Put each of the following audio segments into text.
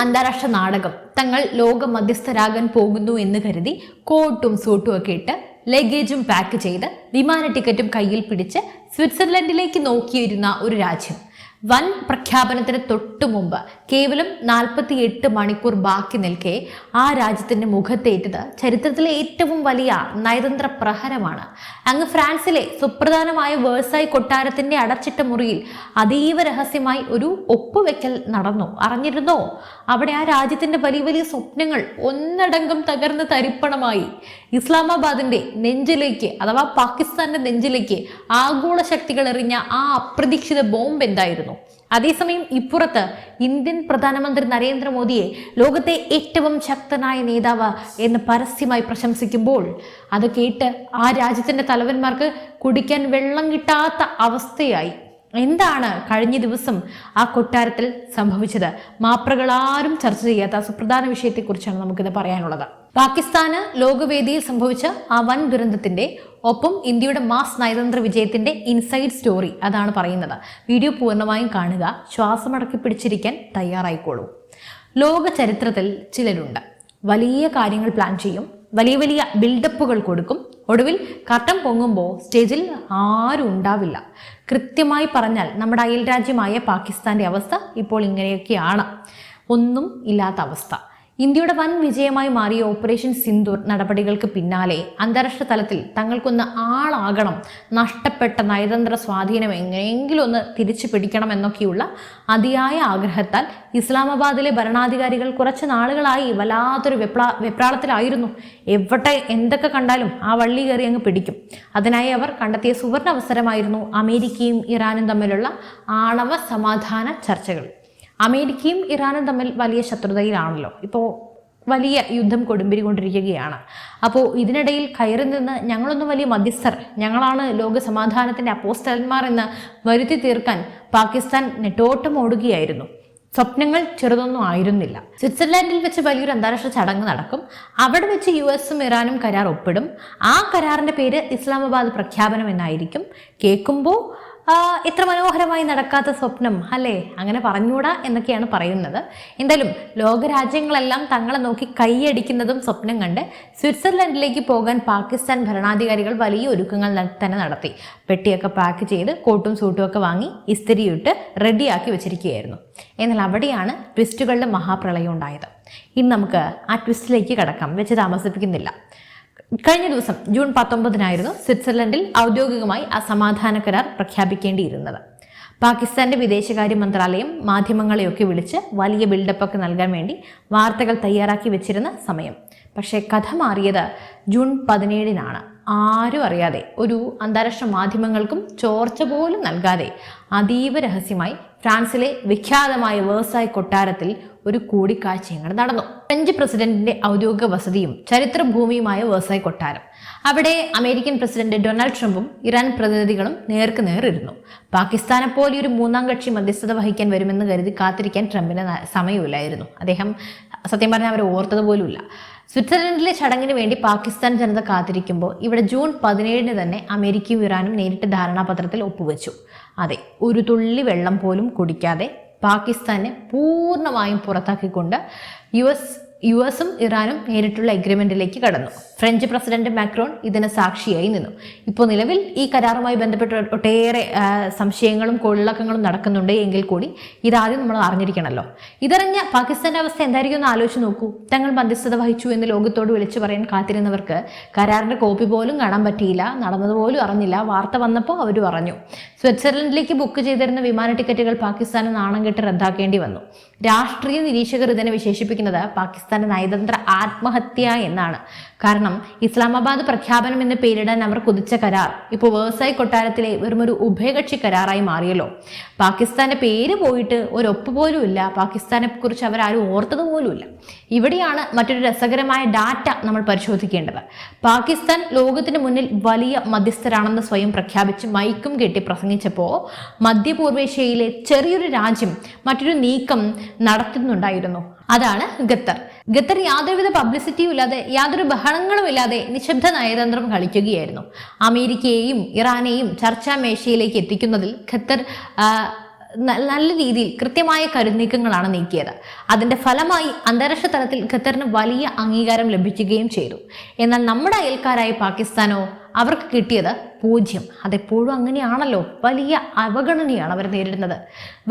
അന്താരാഷ്ട്ര നാടകം തങ്ങൾ ലോക മധ്യസ്ഥരാകാൻ പോകുന്നു എന്ന് കരുതി കോട്ടും സൂട്ടും ഒക്കെ ഇട്ട് ലഗേജും പാക്ക് ചെയ്ത് വിമാന ടിക്കറ്റും കയ്യിൽ പിടിച്ച് സ്വിറ്റ്സർലൻഡിലേക്ക് നോക്കിയിരുന്ന ഒരു രാജ്യം വൻ പ്രഖ്യാപനത്തിന് തൊട്ടു മുമ്പ് കേവലം 48 മണിക്കൂർ ബാക്കി നിൽക്കെ ആ രാജ്യത്തിന്റെ മുഖത്തേറ്റത് ചരിത്രത്തിലെ ഏറ്റവും വലിയ നയതന്ത്ര പ്രഹരമാണ്. അങ്ങ് ഫ്രാൻസിലെ സുപ്രധാനമായ വേഴ്സായ് കൊട്ടാരത്തിന്റെ അടച്ചിട്ട മുറിയിൽ അതീവ രഹസ്യമായി ഒരു ഒപ്പുവെക്കൽ നടന്നു. അറിഞ്ഞിരുന്നോ? അവിടെ ആ രാജ്യത്തിന്റെ വലിയ വലിയ സ്വപ്നങ്ങൾ ഒന്നടങ്കം തകർന്ന് തരിപ്പണമായി. ഇസ്ലാമാബാദിന്റെ നെഞ്ചിലേക്ക് അഥവാ പാകിസ്ഥാന്റെ നെഞ്ചിലേക്ക് ആഗോള ശക്തികൾ എറിഞ്ഞ ആ അപ്രതീക്ഷിത ബോംബ് എന്തായിരുന്നു? അതേസമയം ഇപ്പുറത്ത് ഇന്ത്യൻ പ്രധാനമന്ത്രി നരേന്ദ്രമോദിയെ ലോകത്തെ ഏറ്റവും ശക്തനായ നേതാവ് എന്ന് പരസ്യമായി പ്രശംസിക്കുമ്പോൾ അത് കേട്ട് ആ രാജ്യത്തിന്റെ തലവന്മാർക്ക് കുടിക്കാൻ വെള്ളം കിട്ടാത്ത അവസ്ഥയായി. എന്താണ് കഴിഞ്ഞ ദിവസം ആ കൊട്ടാരത്തിൽ സംഭവിച്ചത്? മാപ്രകളാരും ചർച്ച ചെയ്യാത്ത സുപ്രധാന വിഷയത്തെക്കുറിച്ചാണ് നമുക്കിത് പറയാനുള്ളത്. പാകിസ്ഥാന് ലോകവേദിയിൽ സംഭവിച്ച ആ വൻ ദുരന്തത്തിന്റെ ഒപ്പം ഇന്ത്യയുടെ മാസ് നയതന്ത്ര വിജയത്തിന്റെ ഇൻസൈഡ് സ്റ്റോറി അതാണ് പറയുന്നത്. വീഡിയോ പൂർണ്ണമായും കാണുക, ശ്വാസമടക്കി പിടിച്ചിരിക്കാൻ തയ്യാറായിക്കോളൂ. ലോക ചരിത്രത്തിൽ ചിലരുണ്ട്, വലിയ കാര്യങ്ങൾ പ്ലാൻ ചെയ്യും, വലിയ വലിയ ബിൽഡപ്പുകൾ കൊടുക്കും, ഒടുവിൽ കർട്ടൻ പൊങ്ങുമ്പോൾ സ്റ്റേജിൽ ആരും ഉണ്ടാവില്ല. കൃത്യമായി പറഞ്ഞാൽ നമ്മുടെ അയൽ രാജ്യമായ പാകിസ്ഥാന്റെ അവസ്ഥ ഇപ്പോൾ ഇങ്ങനെയൊക്കെയാണ്. ഒന്നും ഇല്ലാത്ത അവസ്ഥ. ഇന്ത്യയുടെ വൻ വിജയമായി മാറിയ ഓപ്പറേഷൻ സിന്ദൂർ നടപടികൾക്ക് പിന്നാലെ അന്താരാഷ്ട്ര തലത്തിൽ തങ്ങൾക്കൊന്ന് ആളാകണം, നഷ്ടപ്പെട്ട നയതന്ത്ര സ്വാധീനം എങ്ങനെയെങ്കിലും ഒന്ന് തിരിച്ചു പിടിക്കണം എന്നൊക്കെയുള്ള അതിയായ ആഗ്രഹത്താൽ ഇസ്ലാമാബാദിലെ ഭരണാധികാരികൾ കുറച്ച് നാളുകളായി വല്ലാത്തൊരു വെപ്രാളത്തിലായിരുന്നു. എവിടെ എന്തൊക്കെ കണ്ടാലും ആ വള്ളി കയറി അങ്ങ് പിടിക്കും. അതിനായി അവർ കണ്ടെത്തിയ സുവർണ അവസരമായിരുന്നു അമേരിക്കയും ഇറാനും തമ്മിലുള്ള ആണവ സമാധാന ചർച്ചകൾ. അമേരിക്കയും ഇറാനും തമ്മിൽ വലിയ ശത്രുതയിലാണല്ലോ, ഇപ്പോൾ വലിയ യുദ്ധം കൊടുമ്പിരി കൊണ്ടിരിക്കുകയാണ്. അപ്പോൾ ഇതിനിടയിൽ കയറി നിന്ന് ഞങ്ങളൊന്നും വലിയ മധ്യസ്ഥർ, ഞങ്ങളാണ് ലോക സമാധാനത്തിന്റെ അപ്പോസ്റ്റലന്മാർ എന്ന് വരുത്തി തീർക്കാൻ പാകിസ്ഥാൻ നെട്ടോട്ടം ഓടുകയായിരുന്നു. സ്വപ്നങ്ങൾ ചെറുതൊന്നും ആയിരുന്നില്ല. സ്വിറ്റ്സർലാൻഡിൽ വെച്ച് വലിയൊരു അന്താരാഷ്ട്ര ചടങ്ങ് നടക്കും. അവിടെ വെച്ച് US-ഉം ഇറാനും കരാർ ഒപ്പിടും. ആ കരാറിന്റെ പേര് ഇസ്ലാമാബാദ് പ്രഖ്യാപനം എന്നായിരിക്കും. കേൾക്കുമ്പോൾ എത്ര മനോഹരമായി നടക്കാത്ത സ്വപ്നം അല്ലേ, അങ്ങനെ പറഞ്ഞൂടാ എന്നൊക്കെയാണ് പറയുന്നത്. എന്തായാലും ലോകരാജ്യങ്ങളെല്ലാം തങ്ങളെ നോക്കി കൈയടിക്കുന്നതും സ്വപ്നം കണ്ട് സ്വിറ്റ്സർലൻഡിലേക്ക് പോകാൻ പാകിസ്ഥാൻ ഭരണാധികാരികൾ വലിയ ഒരുക്കങ്ങൾ തന്നെ നടത്തി. പെട്ടിയൊക്കെ പാക്ക് ചെയ്ത് കോട്ടും സൂട്ടും ഒക്കെ വാങ്ങി ഇസ്തിരിയിട്ട് റെഡിയാക്കി വെച്ചിരിക്കുകയായിരുന്നു. എന്നാൽ അവിടെയാണ് ട്വിസ്റ്റുകളുടെ മഹാപ്രളയം ഉണ്ടായത്. ഇനി നമുക്ക് ആ ട്വിസ്റ്റിലേക്ക് കടക്കാം, വെച്ച് താമസിപ്പിക്കുന്നില്ല. കഴിഞ്ഞ ദിവസം ജൂൺ 19 സ്വിറ്റ്സർലൻഡിൽ ഔദ്യോഗികമായി ആ സമാധാന കരാർ പ്രഖ്യാപിക്കേണ്ടിയിരുന്നത്. പാകിസ്ഥാന്റെ വിദേശകാര്യ മന്ത്രാലയം മാധ്യമങ്ങളെയൊക്കെ വിളിച്ച് വലിയ ബിൽഡപ്പൊക്കെ നൽകാൻ വേണ്ടി വാർത്തകൾ തയ്യാറാക്കി വെച്ചിരുന്ന സമയം. പക്ഷേ കഥ മാറിയത് ജൂൺ 17 ആരും അറിയാതെ, ഒരു അന്താരാഷ്ട്ര മാധ്യമങ്ങൾക്കും ചോർച്ച പോലും നൽകാതെ അതീവ രഹസ്യമായി ഫ്രാൻസിലെ വിഖ്യാതമായ വേഴ്സായ് കൊട്ടാരത്തിൽ ഒരു കൂടിക്കാഴ്ച നടന്നു. ഫ്രഞ്ച് പ്രസിഡന്റിന്റെ ഔദ്യോഗിക വസതിയും ചരിത്രഭൂമിയുമായ വേഴ്സായ് കൊട്ടാരം. അവിടെ അമേരിക്കൻ പ്രസിഡന്റ് ഡൊണാൾഡ് ട്രംപും ഇറാൻ പ്രതിനിധികളും നേർക്ക് നേറിരുന്നു. പാകിസ്ഥാനെ പോലെ ഒരു മൂന്നാം കക്ഷി മധ്യസ്ഥത വഹിക്കാൻ വരുമെന്ന് കരുതി കാത്തിരിക്കാൻ ട്രംപിന് സമയമില്ലായിരുന്നു. അദ്ദേഹം സത്യം പറഞ്ഞാൽ അവരെ ഓർത്തത് പോലുമില്ല. സ്വിറ്റ്സർലൻഡിലെ ചടങ്ങിന് വേണ്ടി പാകിസ്ഥാൻ ജനത കാത്തിരിക്കുമ്പോൾ ഇവിടെ ജൂൺ 17 തന്നെ അമേരിക്കയും ഇറാനും നേരിട്ട് ധാരണാപത്രത്തിൽ ഒപ്പുവെച്ചു. അതെ, ഒരു തുള്ളി വെള്ളം പോലും കുടിക്കാതെ പാകിസ്ഥാനെ പൂർണ്ണമായും പുറത്താക്കിക്കൊണ്ട് US-ഉം ഇറാനും നേരിട്ടുള്ള എഗ്രിമെന്റിലേക്ക് കടന്നു. ഫ്രഞ്ച് പ്രസിഡന്റ് മാക്രോൺ ഇതിന് സാക്ഷിയായി നിന്നു. ഇപ്പോൾ നിലവിൽ ഈ കരാറുമായി ബന്ധപ്പെട്ട് ഒട്ടേറെ സംശയങ്ങളും കൊള്ളക്കങ്ങളും നടക്കുന്നുണ്ട് എങ്കിൽ കൂടി ഇതാദ്യം നമ്മൾ അറിഞ്ഞിരിക്കണമല്ലോ. ഇതറിഞ്ഞ പാകിസ്ഥാന്റെ അവസ്ഥ എന്തായിരിക്കും എന്ന് ആലോചിച്ച് നോക്കൂ. തങ്ങൾ മധ്യസ്ഥത വഹിച്ചു എന്ന് ലോകത്തോട് വിളിച്ചു പറയാൻ കാത്തിരുന്നവർക്ക് കരാറിന്റെ കോപ്പി പോലും കാണാൻ പറ്റിയില്ല, നടന്നതുപോലും അറിഞ്ഞില്ല. വാർത്ത വന്നപ്പോൾ അവർ പറഞ്ഞു. സ്വിറ്റ്സർലൻഡിലേക്ക് ബുക്ക് ചെയ്തിരുന്ന വിമാന ടിക്കറ്റുകൾ പാകിസ്ഥാന് നാണം കെട്ട് റദ്ദാക്കേണ്ടി വന്നു. രാഷ്ട്രീയ നിരീക്ഷകർ ഇതിനെ വിശേഷിപ്പിക്കുന്നത് പാകിസ്ഥാന്റെ നയതന്ത്ര ആത്മഹത്യ എന്നാണ്. കാരണം ഇസ്ലാമാബാദ് പ്രഖ്യാപനം എന്ന് പേരിടാൻ അവർ കുതിച്ച കരാർ ഇപ്പോൾ വേഴ്സായ് കൊട്ടാരത്തിലെ വെറുമൊരു ഉഭയകക്ഷി കരാറായി മാറിയല്ലോ. പാകിസ്ഥാന്റെ പേര് പോയിട്ട് ഒരൊപ്പ് പോലും ഇല്ല, പാകിസ്ഥാനെ കുറിച്ച് അവരാരും ഓർത്തത് പോലുമില്ല. ഇവിടെയാണ് മറ്റൊരു രസകരമായ ഡാറ്റ നമ്മൾ പരിശോധിക്കേണ്ടത്. പാകിസ്ഥാൻ ലോകത്തിന് മുന്നിൽ വലിയ മധ്യസ്ഥരാണെന്ന് സ്വയം പ്രഖ്യാപിച്ച് മൈക്കും കെട്ടി പ്രസംഗിച്ചപ്പോൾ മധ്യപൂർവേഷ്യയിലെ ചെറിയൊരു രാജ്യം മറ്റൊരു നീക്കം നടത്തുന്നുണ്ടായിരുന്നു. അതാണ് ഖത്തർ. ഖത്തർ യാതൊരുവിധ പബ്ലിസിറ്റിയും ഇല്ലാതെ, യാതൊരു ബഹളങ്ങളും ഇല്ലാതെ നിശബ്ദ നയതന്ത്രം കളിക്കുകയായിരുന്നു. അമേരിക്കയെയും ഇറാനെയും ചർച്ചാ മേശയിലേക്ക് എത്തിക്കുന്നതിൽ ഖത്തർ നല്ല രീതിയിൽ കൃത്യമായ കരുനീക്കങ്ങളാണ് നീക്കിയത്. അതിന്റെ ഫലമായി അന്താരാഷ്ട്ര തലത്തിൽ ഖത്തറിന് വലിയ അംഗീകാരം ലഭിക്കുകയും ചെയ്തു. എന്നാൽ നമ്മുടെ അയൽക്കാരായ പാകിസ്ഥാനോ അവർക്ക് കിട്ടിയത് 0. അതെപ്പോഴും അങ്ങനെയാണല്ലോ. വലിയ അവഗണനയാണ് അവർ നേരിടുന്നത്.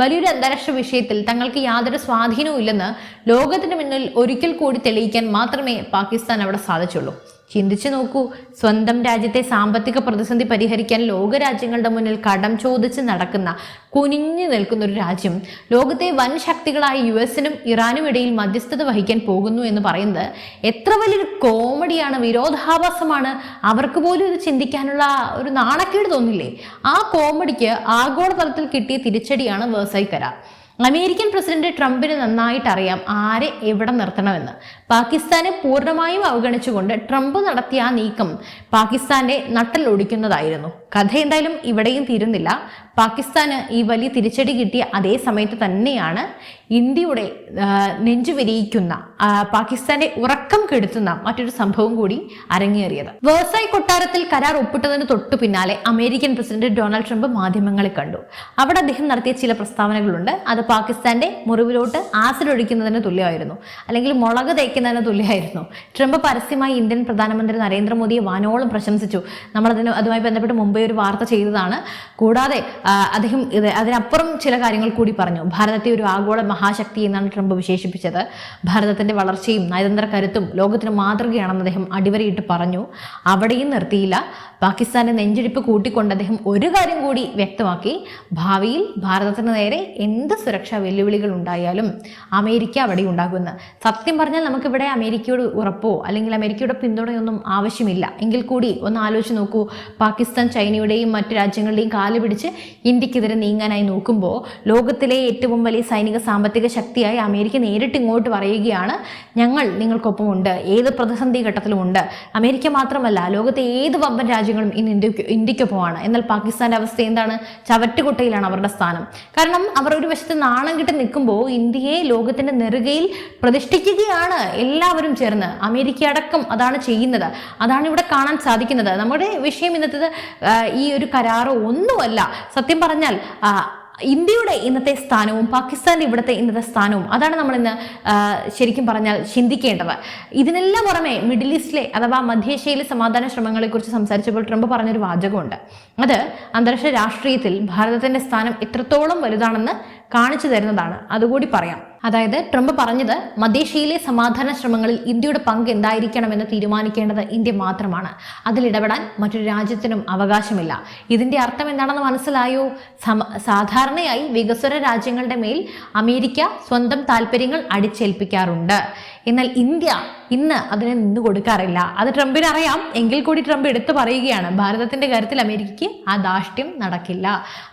വലിയൊരു അന്താരാഷ്ട്ര വിഷയത്തിൽ തങ്ങൾക്ക് യാതൊരു സ്വാധീനവും ഇല്ലെന്ന് ലോകത്തിന് മുന്നിൽ ഒരിക്കൽ കൂടി തെളിയിക്കാൻ മാത്രമേ പാകിസ്ഥാൻ അവിടെ സാധിച്ചുള്ളൂ. ചിന്തിച്ചു നോക്കൂ, സ്വന്തം രാജ്യത്തെ സാമ്പത്തിക പ്രതിസന്ധി പരിഹരിക്കാൻ ലോകരാജ്യങ്ങളുടെ മുന്നിൽ കടം ചോദിച്ച് നടക്കുന്ന, കുനിഞ്ഞു നിൽക്കുന്ന ഒരു രാജ്യം ലോകത്തെ വൻ ശക്തികളായ US-നും ഇറാനും ഇടയിൽ മധ്യസ്ഥത വഹിക്കാൻ പോകുന്നു എന്ന് പറയുന്നത് എത്ര വലിയൊരു കോമഡിയാണ്, വിരോധാഭാസമാണ്. അവർക്ക് പോലും ഇത് ചിന്തിക്കാനുള്ള ഒരു നാണക്കേട് തോന്നില്ലേ? ആ കോമഡിക്ക് ആഗോളതലത്തിൽ കിട്ടിയ തിരിച്ചടിയാണ് വേഴ്സായി കരാർ. അമേരിക്കൻ പ്രസിഡന്റ് ട്രംപിന് നന്നായിട്ട് അറിയാം ആരെ എവിടെ നിർത്തണമെന്ന്. പാകിസ്ഥാനെ പൂർണ്ണമായും അവഗണിച്ചുകൊണ്ട് ട്രംപ് നടത്തിയ ആ നീക്കം പാകിസ്ഥാന്റെ നട്ടൽ ഒടിക്കുന്നതായിരുന്നു. കഥ എന്തായാലും ഇവിടെയും തീരുന്നില്ല. പാകിസ്ഥാന് ഈ വലിയ തിരിച്ചടി കിട്ടിയ അതേ സമയത്ത് തന്നെയാണ് ഇന്ത്യയുടെ നെഞ്ചുവിരിയിക്കുന്ന, പാകിസ്ഥാന്റെ ഉറക്കം കെടുത്തുന്ന മറ്റൊരു സംഭവം കൂടി അരങ്ങേറിയത്. വേഴ്സായി കൊട്ടാരത്തിൽ കരാർ ഒപ്പിട്ടതിന് തൊട്ടു പിന്നാലെ അമേരിക്കൻ പ്രസിഡന്റ് ഡൊണാൾഡ് ട്രംപ് മാധ്യമങ്ങളെ കണ്ടു. അവിടെ അദ്ദേഹം നടത്തിയ ചില പ്രസ്താവനകളുണ്ട്. അത് പാകിസ്ഥാന്റെ മുറിവിലോട്ട് ആസിഡ് ഒഴിക്കുന്നതിന് തുല്യമായിരുന്നു, അല്ലെങ്കിൽ മുളക് തേക്കുന്നതിന് തുല്യമായിരുന്നു. ട്രംപ് പരസ്യമായി ഇന്ത്യൻ പ്രധാനമന്ത്രി നരേന്ദ്രമോദിയെ വാനോളം പ്രശംസിച്ചു. അതുമായി ബന്ധപ്പെട്ട് മുമ്പേ ഒരു വാർത്ത ചെയ്തതാണ്. കൂടാതെ അദ്ദേഹം അതിനപ്പുറം ചില കാര്യങ്ങൾ കൂടി പറഞ്ഞു. ഭാരതത്തെ ഒരു ആഗോള മഹാശക്തി എന്നാണ് ട്രംപ് വിശേഷിപ്പിച്ചത്. ഭാരതത്തിന്റെ വളർച്ചയും നയതന്ത്ര കരുത്തും ലോകത്തിന് മാതൃകയാണെന്ന് അദ്ദേഹം അടിവരയിട്ട് പറഞ്ഞു. അവിടെയും നിർത്തിയില്ല. പാകിസ്ഥാന്റെ നെഞ്ചിടിപ്പ് കൂട്ടിക്കൊണ്ട് അദ്ദേഹം ഒരു കാര്യം കൂടി വ്യക്തമാക്കി. ഭാവിയിൽ ഭാരതത്തിന് നേരെ എന്ത് സുരക്ഷാ വെല്ലുവിളികൾ ഉണ്ടായാലും അമേരിക്ക അവിടെ ഉണ്ടാകുമെന്ന്. സത്യം പറഞ്ഞാൽ നമുക്കിവിടെ അമേരിക്കയോട് ഉറപ്പോ അല്ലെങ്കിൽ അമേരിക്കയുടെ പിന്തുണയൊന്നും ആവശ്യമില്ല. എങ്കിൽ കൂടി ഒന്ന് ആലോചിച്ച് നോക്കൂ, പാകിസ്ഥാൻ ചൈനയുടെയും മറ്റു രാജ്യങ്ങളുടെയും കാല് പിടിച്ച് ഇന്ത്യക്കെതിരെ നീങ്ങാനായി നോക്കുമ്പോൾ ലോകത്തിലെ ഏറ്റവും വലിയ സൈനിക സാമ്പത്തിക ശക്തിയായി അമേരിക്ക നേരിട്ട് ഇങ്ങോട്ട് പറയുകയാണ്, ഞങ്ങൾ നിങ്ങൾക്കൊപ്പമുണ്ട്, ഏത് പ്രതിസന്ധി ഘട്ടത്തിലും ഉണ്ട്. അമേരിക്ക മാത്രമല്ല, ലോകത്തെ ഏത് വമ്പൻ രാജ്യങ്ങളും ഇന്ന് ഇന്ത്യക്കൊപ്പമാണ്. എന്നാൽ പാകിസ്ഥാന്റെ അവസ്ഥ എന്താണ്? ചവറ്റുകുട്ടയിലാണ് അവരുടെ സ്ഥാനം. കാരണം അവർ ഒരു വശത്ത് നാണം കിട്ടി നിൽക്കുമ്പോൾ ഇന്ത്യയെ ലോകത്തിന്റെ നെറുകയിൽ പ്രതിഷ്ഠിക്കുകയാണ് എല്ലാവരും ചേർന്ന്. അമേരിക്ക അടക്കം അതാണ് ചെയ്യുന്നത്. അതാണ് ഇവിടെ കാണാൻ സാധിക്കുന്നത്. നമ്മുടെ വിഷയം ഇന്നത്തെ ഈ ഒരു കരാറോ ഒന്നുമല്ല. സത്യം പറഞ്ഞാൽ ഇന്ത്യയുടെ ഇന്നത്തെ സ്ഥാനവും പാകിസ്ഥാന്റെ ഇവിടുത്തെ ഇന്നത്തെ സ്ഥാനവും അതാണ് നമ്മൾ ഇന്ന് ശരിക്കും പറഞ്ഞാൽ ചിന്തിക്കേണ്ടത്. ഇതിനെല്ലാം പുറമെ മിഡിൽ ഈസ്റ്റിലെ അഥവാ മധ്യേഷ്യയിലെ സമാധാന ശ്രമങ്ങളെ കുറിച്ച് സംസാരിച്ചപ്പോൾ ട്രംപ് പറഞ്ഞൊരു വാചകമുണ്ട്. അത് അന്താരാഷ്ട്ര രാഷ്ട്രീയത്തിൽ ഭാരതത്തിന്റെ സ്ഥാനം എത്രത്തോളം വലുതാണെന്ന് കാണിച്ചു തരുന്നതാണ്. അതുകൂടി പറയാം. അതായത് ട്രംപ് പറഞ്ഞത്, മധ്യേഷ്യയിലെ സമാധാന ശ്രമങ്ങളിൽ ഇന്ത്യയുടെ പങ്ക് എന്തായിരിക്കണമെന്ന് തീരുമാനിക്കേണ്ടത് ഇന്ത്യ മാത്രമാണ്. അതിലിടപെടാൻ മറ്റൊരു രാജ്യത്തിനും അവകാശമില്ല. ഇതിന്റെ അർത്ഥം എന്താണെന്ന് മനസ്സിലായോ? സാധാരണയായി വികസ്വര രാജ്യങ്ങളുടെ മേൽ അമേരിക്ക സ്വന്തം താല്പര്യങ്ങൾ അടിച്ചേൽപ്പിക്കാറുണ്ട്. എന്നാൽ ഇന്ത്യ ഇന്ന് അതിനെ നിന്ന് കൊടുക്കാറില്ല. അത് ട്രംപിന് അറിയാം. എങ്കിൽ കൂടി ട്രംപ് എടുത്തു പറയുകയാണ്, ഭാരതത്തിന്റെ കാര്യത്തിൽ അമേരിക്കയ്ക്ക് ആ ധാർഷ്ട്യം നടക്കില്ല.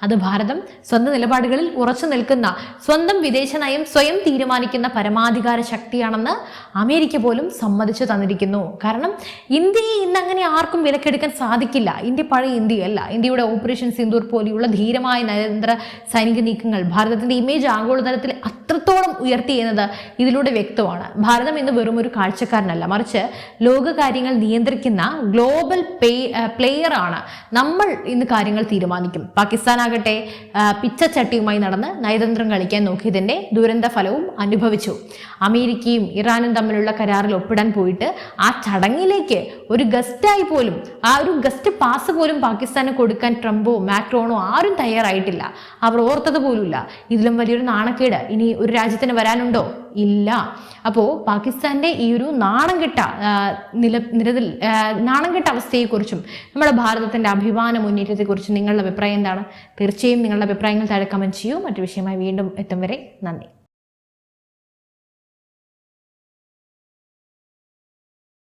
അത് ഭാരതം സ്വന്തം നിലപാടുകളിൽ ഉറച്ചു നിൽക്കുന്ന, സ്വന്തം വിദേശ നയം സ്വയം തീരുമാനിക്കുന്ന പരമാധികാര ശക്തിയാണെന്ന് അമേരിക്ക പോലും സമ്മതിച്ചു തന്നിരിക്കുന്നു. കാരണം ഇന്ത്യയെ ഇന്ന് അങ്ങനെ ആർക്കും വിലക്കെടുക്കാൻ സാധിക്കില്ല. ഇന്ത്യ പഴയ ഇന്ത്യയല്ല. ഇന്ത്യയുടെ ഓപ്പറേഷൻ സിന്ദൂർ പോലെയുള്ള ധീരമായ നയതന്ത്ര സൈനിക നീക്കങ്ങൾ ഭാരതത്തിന്റെ ഇമേജ് ആഗോളതലത്തിൽ അത്രത്തോളം ഉയർത്തി എന്നത് ഇതിലൂടെ വ്യക്തമാണ്. ഭാരതം ഇന്ന് വെറും ഒരു കാഴ്ചക്കാരനല്ല, മറിച്ച് ലോകകാര്യങ്ങൾ നിയന്ത്രിക്കുന്ന ഗ്ലോബൽ പ്ലെയർ ആണ്. നമ്മൾ ഇന്ന് കാര്യങ്ങൾ തീരുമാനിക്കും. പാകിസ്ഥാൻ ആകട്ടെ പിച്ചച്ചട്ടിയുമായി നടന്ന് നയതന്ത്രം കളിക്കാൻ നോക്കിയതിന്റെ ദുരന്ത ഫലവും അനുഭവിച്ചു. അമേരിക്കയും ഇറാനും തമ്മിലുള്ള കരാറിൽ ഒപ്പിടാൻ പോയിട്ട് ആ ചടങ്ങിലേക്ക് ഒരു ഗസ്റ്റായി പോലും, ആ ഒരു ഗസ്റ്റ് പാസ് പോലും പാകിസ്ഥാന് കൊടുക്കാൻ ട്രംപോ മാക്രോണോ ആരും തയ്യാറായിട്ടില്ല. അവർ ഓർത്തത് പോലുമില്ല. ഇതിലും വലിയൊരു നാണക്കേട് ഇനി ഒരു രാജ്യത്തിന് വരാനുണ്ടോ? ഇല്ല. അപ്പോൾ പാകിസ്ഥാന്റെ ഈ ഒരു നാണംകെട്ട അവസ്ഥയെക്കുറിച്ചും നമ്മുടെ ഭാരതത്തിന്റെ അഭിമാന മുന്നേറ്റത്തെക്കുറിച്ചും നിങ്ങളുടെ അഭിപ്രായം എന്താണ്? തീർച്ചയായും നിങ്ങളുടെ അഭിപ്രായങ്ങൾ താഴെ കമന്റ് ചെയ്യൂ. മറ്റു വിഷയമായി വീണ്ടും എത്തും വരെ നന്ദി.